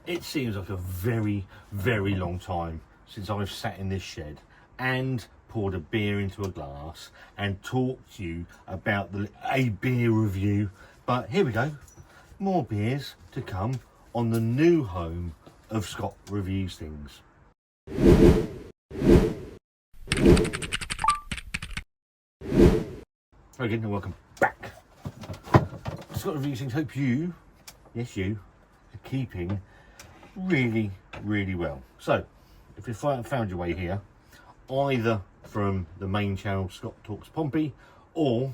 It seems like a very, very long time since I've sat in this shed and poured a beer into a glass and talked to you about a beer review. But here we go, more beers to come on the new home of Scott Reviews Things. Hello again and welcome back. Scott Reviews Things, hope you, yes you, are keeping really, really well. So, if you found your way here, either from the main channel, Scott Talks Pompey, or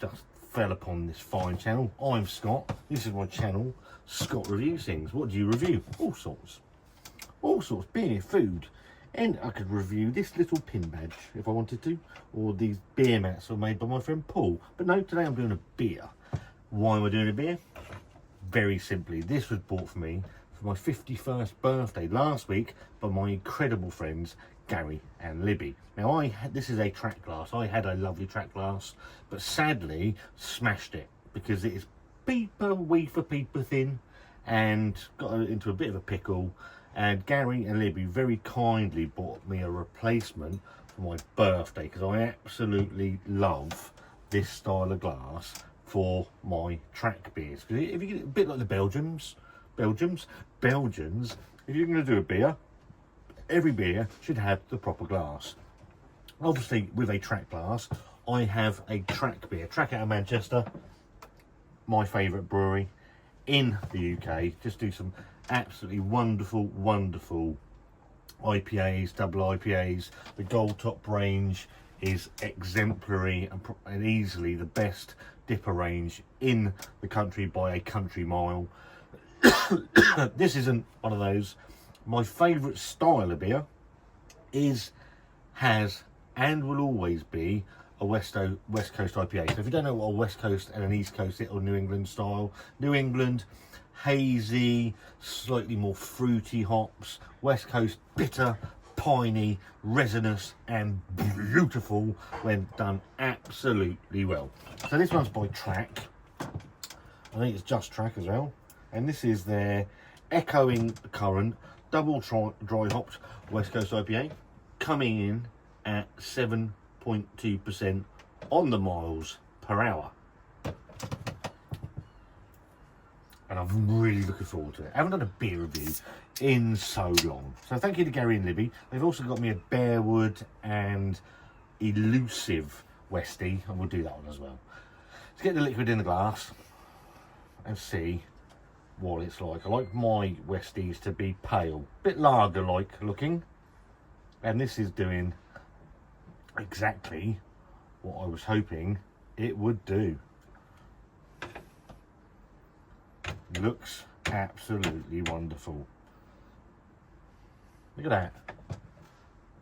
just fell upon this fine channel, I'm Scott, this is my channel, Scott Reviews Things. What do you review? All sorts, beer, food, and I could review this little pin badge if I wanted to, or these beer mats were made by my friend Paul. But no, today I'm doing a beer. Why am I doing a beer? Very simply, this was bought for me for my 51st birthday last week by my incredible friends Gary and Libby. Now this is a track glass. I had a lovely track glass, but sadly smashed it because it is weefer peeper thin and got into a bit of a pickle. And Gary and Libby very kindly bought me a replacement for my birthday because I absolutely love this style of glass for my track beers. Because if you get a bit like the Belgians, if you're going to do a beer, every beer should have the proper glass. Obviously, with a track glass, I have a track beer. Track out of Manchester, my favourite brewery in the UK. Just do some absolutely wonderful IPAs, double IPAs. The Gold Top range is exemplary and easily the best dipper range in the country by a country mile. This isn't one of those. My favourite style of beer has and will always be a West Coast IPA. So if you don't know what a West Coast and an East Coast or New England style, New England hazy, slightly more fruity hops, West Coast bitter, piney, resinous and beautiful when done absolutely well. So this one's by Track. I think it's just Track as well. And this is their Echoing Current double dry hopped West Coast IPA, coming in at 7.2% on the miles per hour. And I'm really looking forward to it. I haven't done a beer review in so long. So thank you to Gary and Libby. They've also got me a Bearwood and Elusive Westie, and we'll do that one as well. Let's get the liquid in the glass and see what it's like. I like my Westies to be pale, bit lager-like looking, and this is doing exactly what I was hoping it would do. Looks absolutely wonderful. Look at that.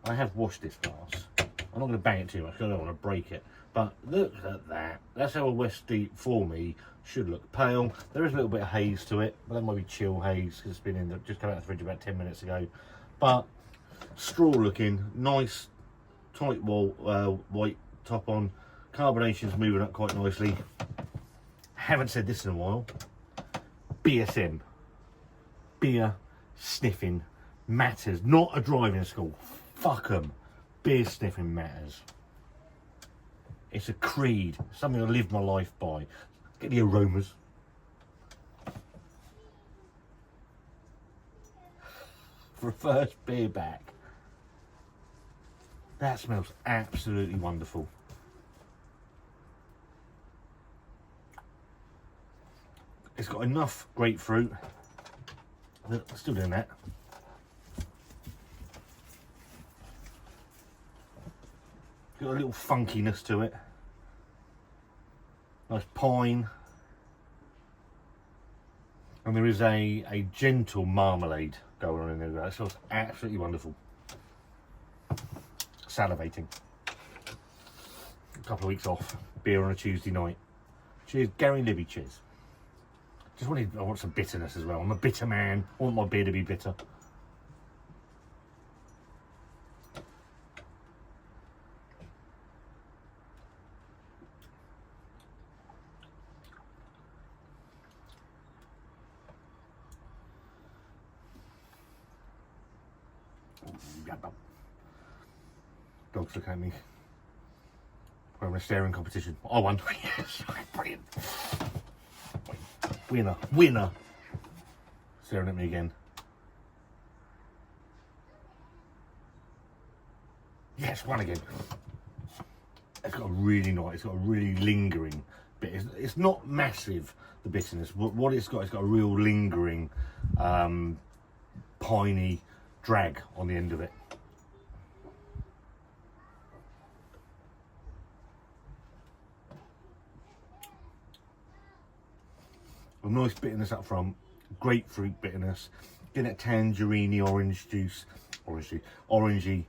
I have washed this glass. I'm not going to bang it too much because I don't want to break it. But look at that. That's how a Westie for me should look. Pale. There is a little bit of haze to it, but that might be chill haze because it's been in just come out of the fridge about 10 minutes ago. But straw looking, nice, tight white top on. Carbonation's moving up quite nicely. Haven't said this in a while. BSM, beer sniffing matters, not a driving school. Fuck them. Beer sniffing matters. It's a creed, something I live my life by. Get the aromas. For a first beer back. That smells absolutely wonderful. It's got enough grapefruit. Still doing that. Got a little funkiness to it. Nice pine. And there is a gentle marmalade going on in there. That smells absolutely wonderful. Salivating. A couple of weeks off. Beer on a Tuesday night. Cheers, Gary and Libby, cheers. I want some bitterness as well. I'm a bitter man. I want my beer to be bitter. Dogs look at me. We're in a staring competition. I won. Yes, brilliant. Winner, winner. Staring at me again. Yes, won again. It's got a really nice, it's got a really lingering bit. It's not massive, the bitterness. What it's got a real lingering, piney drag on the end of it. A nice bitterness up front, grapefruit bitterness, getting that tangerine orange juice, orangey.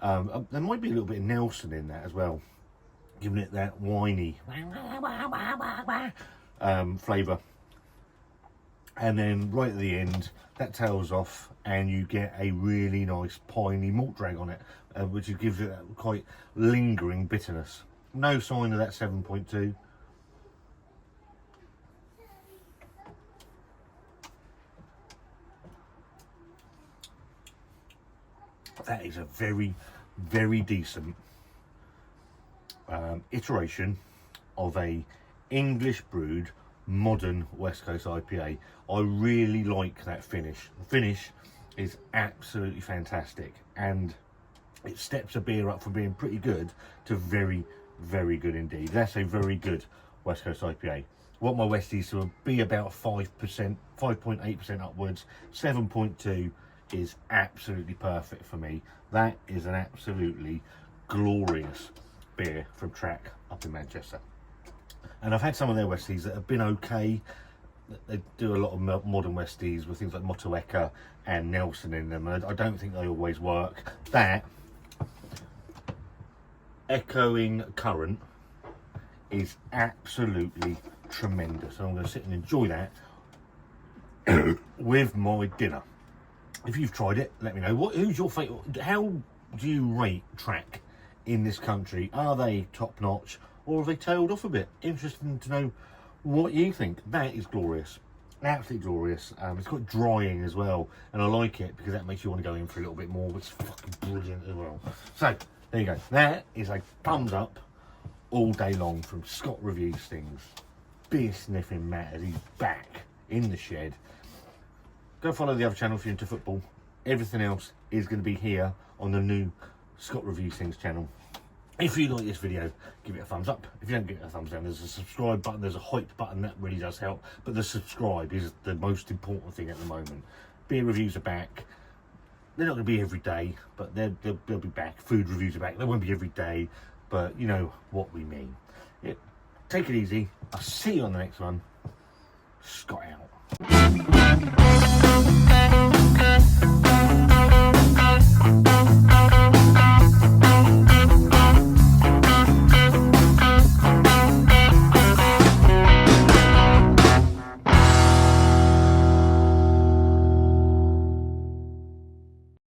There might be a little bit of Nelson in that as well, giving it that winey flavour. And then right at the end, that tails off and you get a really nice piney malt drag on it, which gives it that quite lingering bitterness. No sign of that 7.2. That is a very, very decent iteration of a English brewed modern West Coast IPA. I really like that finish. The finish is absolutely fantastic, and it steps a beer up from being pretty good to very, very good indeed. That's a very good West Coast IPA. I want my Westies to be about 5%, 5.8% upwards. 7.2 is absolutely perfect for me. That is an absolutely glorious beer from Track up in Manchester. And I've had some of their Westies that have been okay. They do a lot of modern Westies with things like Motueka and Nelson in them, and I don't think they always work. That Echoing Current is absolutely tremendous, and I'm going to sit and enjoy that with my dinner. If you've tried it, let me know. Who's your favourite? How do you rate Track in this country? Are they top notch, or have they tailed off a bit? Interesting to know what you think. That is glorious, absolutely glorious. It's quite drying as well, and I like it because that makes you want to go in for a little bit more, which is fucking brilliant as well. So there you go. That is a thumbs up all day long from Scott Reviews Things. Beer sniffing Matt as he's back in the shed. Go follow the other channel if you're into football. Everything else is going to be here on the new Scott Reviews Things channel. If you like this video, give it a thumbs up. If you don't give it a thumbs down, there's a subscribe button, there's a hype button, that really does help. But the subscribe is the most important thing at the moment. Beer reviews are back. They're not going to be every day, but they'll be back. Food reviews are back. They won't be every day, but you know what we mean. Take it easy. I'll see you on the next one. Scott out.